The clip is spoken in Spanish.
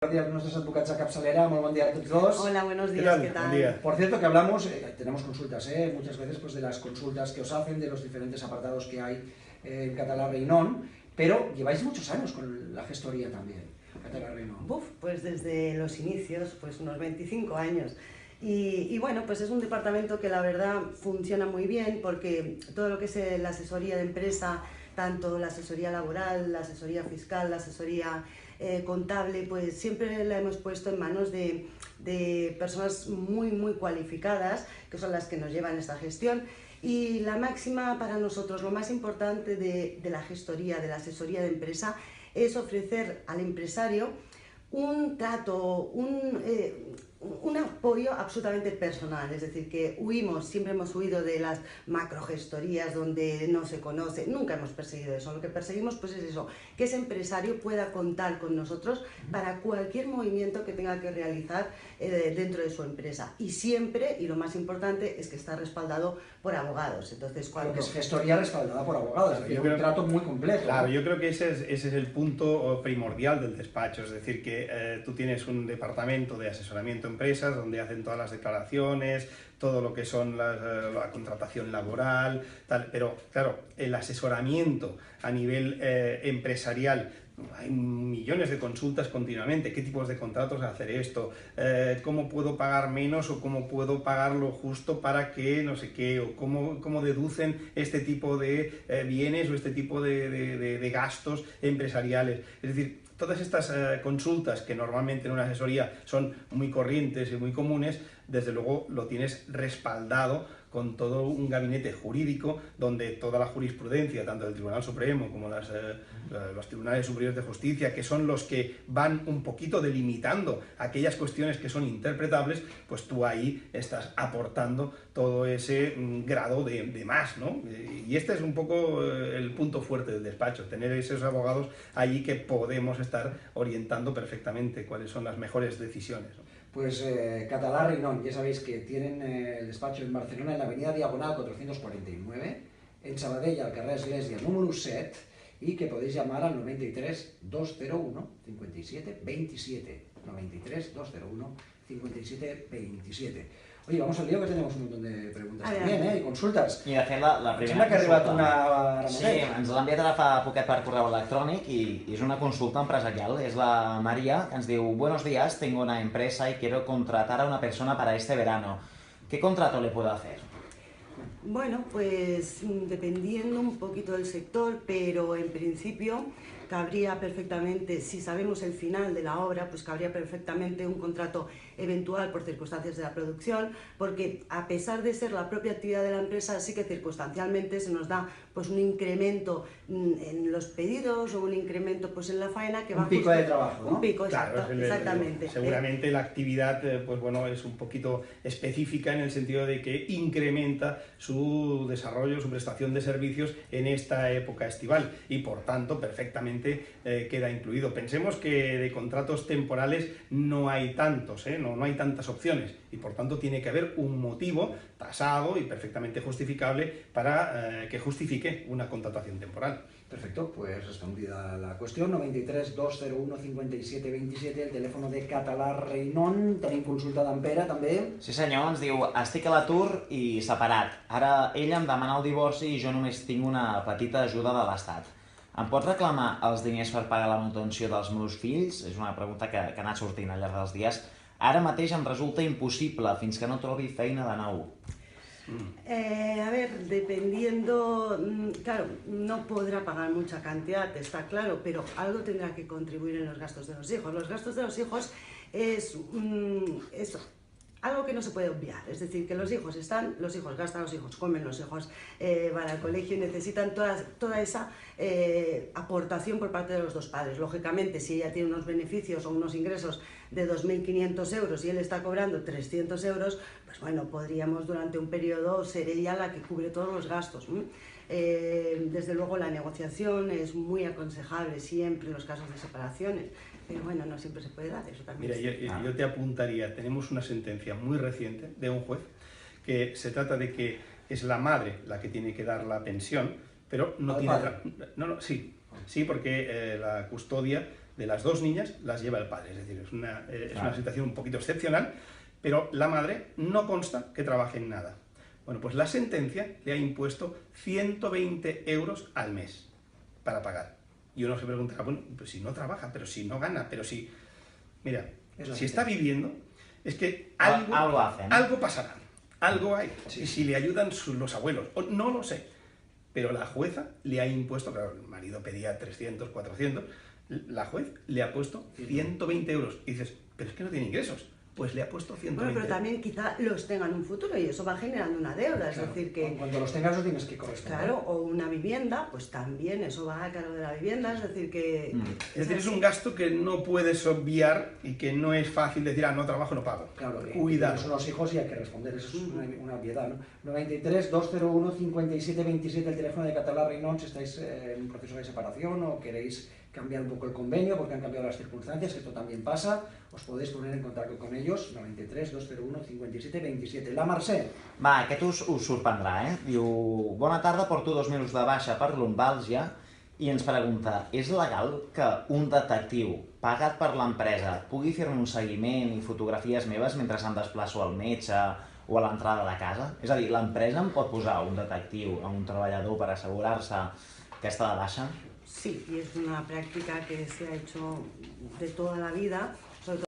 Buenos días, nuestros advocados a capçalera, muy buen día a todos dos. Hola, buenos días, ¿qué tal? Buen día. Por cierto, que hablamos, tenemos consultas, muchas veces pues de las consultas que os hacen, de los diferentes apartados que hay en Català Reinón, pero lleváis muchos años con la gestoría también, Català Reinón. Pues desde los inicios, pues unos 25 años. Y bueno, pues es un departamento que la verdad funciona muy bien porque todo lo que es la asesoría de empresa, tanto la asesoría laboral, la asesoría fiscal, la asesoría contable, pues siempre la hemos puesto en manos de personas muy cualificadas, que son las que nos llevan esta gestión. Y la máxima para nosotros, lo más importante de la gestoría, de la asesoría de empresa, es ofrecer al empresario un trato, un apoyo absolutamente personal, es decir, que siempre hemos huido de las macrogestorías donde no se conoce, nunca hemos perseguido eso, lo que perseguimos pues es eso, que ese empresario pueda contar con nosotros para cualquier movimiento que tenga que realizar dentro de su empresa, y siempre, y lo más importante, es que está respaldado por abogados. Entonces, Lo que es gestoría respaldada por abogados, es decir, un trato muy completo. Claro, yo creo que ese es el punto primordial del despacho, es decir, que tú tienes un departamento de asesoramiento a empresas donde hacen todas las declaraciones, todo lo que son la contratación laboral, tal, pero claro, el asesoramiento a nivel empresarial, hay millones de consultas continuamente, qué tipos de contratos hacer esto, cómo puedo pagar menos o cómo puedo pagar lo justo para que no sé qué, o cómo deducen este tipo de bienes o este tipo de gastos empresariales. Es decir, todas estas consultas que normalmente en una asesoría son muy corrientes y muy comunes, desde luego lo tienes respaldado con todo un gabinete jurídico donde toda la jurisprudencia, tanto del Tribunal Supremo como los Tribunales Superiores de Justicia, que son los que van un poquito delimitando aquellas cuestiones que son interpretables, pues tú ahí estás aportando todo ese grado de más, ¿no? Y este es un poco el punto fuerte del despacho, tener esos abogados allí que podemos estar orientando perfectamente cuáles son las mejores decisiones, ¿no? Pues Català Reinón, ya sabéis que tienen el despacho en Barcelona, en la avenida Diagonal 449, en Sabadell, al carrer Església número 7, y que podéis llamar al 93 201 57 27, 93 201 57 27. Oye, vamos al lío, que tenemos un montón de preguntas también, y consultas. I de fet la primera Sembla que ha arribat una... Sí, ens l'ha enviat ara fa poquet per correu electrònic i és una consulta empresarial. És la María, que ens diu: Buenos días, tengo una empresa y quiero contratar a una persona para este verano. ¿Qué contrato le puedo hacer? Bueno, pues dependiendo un poquito del sector, pero en principio cabría perfectamente, si sabemos el final de la obra, pues cabría perfectamente un contrato eventual por circunstancias de la producción, porque a pesar de ser la propia actividad de la empresa, sí que circunstancialmente se nos da pues un incremento en los pedidos o un incremento pues en la faena que va un pico de trabajo, ¿no? Un pico, claro, exacto, exactamente. Seguramente la actividad pues bueno, es un poquito específica en el sentido de que incrementa su desarrollo, su prestación de servicios en esta época estival y por tanto perfectamente queda incluido. Pensemos que de contratos temporales no hay tantos, no hay tantas opciones y por tanto tiene que haber un motivo tasado y perfectamente justificable para que justifique una contratación temporal. Perfecto, pues respondida la cuestión. 93 201 57 27, el teléfono de Català Reinón. Tenim consulta d'en Pere, també. Sí senyor, ens diu: estic a l'atur i separat. Ara ella em demana el divorci i jo només tinc una petita ajuda de l'Estat. Em pots reclamar els diners per pagar la manutenció dels meus fills? És una pregunta que ha anat sortint al llarg dels dies. Ara mateix em resulta impossible fins que no trobi feina de nou. A ver, dependiendo, claro, no podrá pagar mucha cantidad, está claro, pero algo tendrá que contribuir en los gastos de los hijos. Los gastos de los hijos es algo que no se puede obviar, es decir, que los hijos gastan, los hijos comen, los hijos van al colegio y necesitan toda esa aportación por parte de los dos padres. Lógicamente, si ella tiene unos beneficios o unos ingresos de 2.500 euros y él está cobrando 300 euros, pues bueno, podríamos durante un periodo ser ella la que cubre todos los gastos. Desde luego la negociación es muy aconsejable siempre en los casos de separaciones, pero bueno, no siempre se puede dar, eso también. Mira, yo te apuntaría, tenemos una sentencia muy reciente de un juez que se trata de que es la madre la que tiene que dar la pensión, pero no tiene... Sí, porque la custodia de las dos niñas las lleva el padre. Es decir, es una situación un poquito excepcional, pero la madre no consta que trabaje en nada. Bueno, pues la sentencia le ha impuesto 120 euros al mes para pagar. Y uno se preguntará, bueno, pues si no trabaja, pero si no gana, pero si... Mira, si está viviendo, es que algo pasará, algo hay. Sí. Y si le ayudan los abuelos, no lo sé. Pero la jueza le ha impuesto, claro, el marido pedía 300, 400, la juez le ha puesto 120 euros. Y dices, pero es que no tiene ingresos. Pues le ha puesto 120 Bueno, pero euros. También quizá los tenga en un futuro y eso va generando una deuda, es decir que... Cuando los tengas los tienes que corresponder. Claro, o una vivienda, pues también eso va a cargo de la vivienda, es decir que... Es decir, es un gasto que no puedes obviar y que no es fácil decir, no trabajo, no pago. Claro, cuidado. Son los hijos y hay que responder, eso es una obviedad, ¿no? 93 201 57 27, el teléfono de Català Reynolds, si estáis en un proceso de separación o queréis cambiar un poco el convenio porque han cambiado las circunstancias, que esto también pasa, os podéis poner en contacto con ellos, 93 201 57 27. La Mercè. Va, aquest us sorprendrà, Diu, bona tarda, porto 2 mesos de baixa per lumbàlgia i ens pregunta, és legal que un detectiu pagat per l'empresa pugui fer-me un seguiment i fotografies meves mentre em desplaço al metge o a l'entrada de casa? És a dir, l'empresa em pot posar un detectiu a un treballador per assegurar-se que està de baixa? Sí, y es una práctica que se ha hecho de toda la vida, sobre todo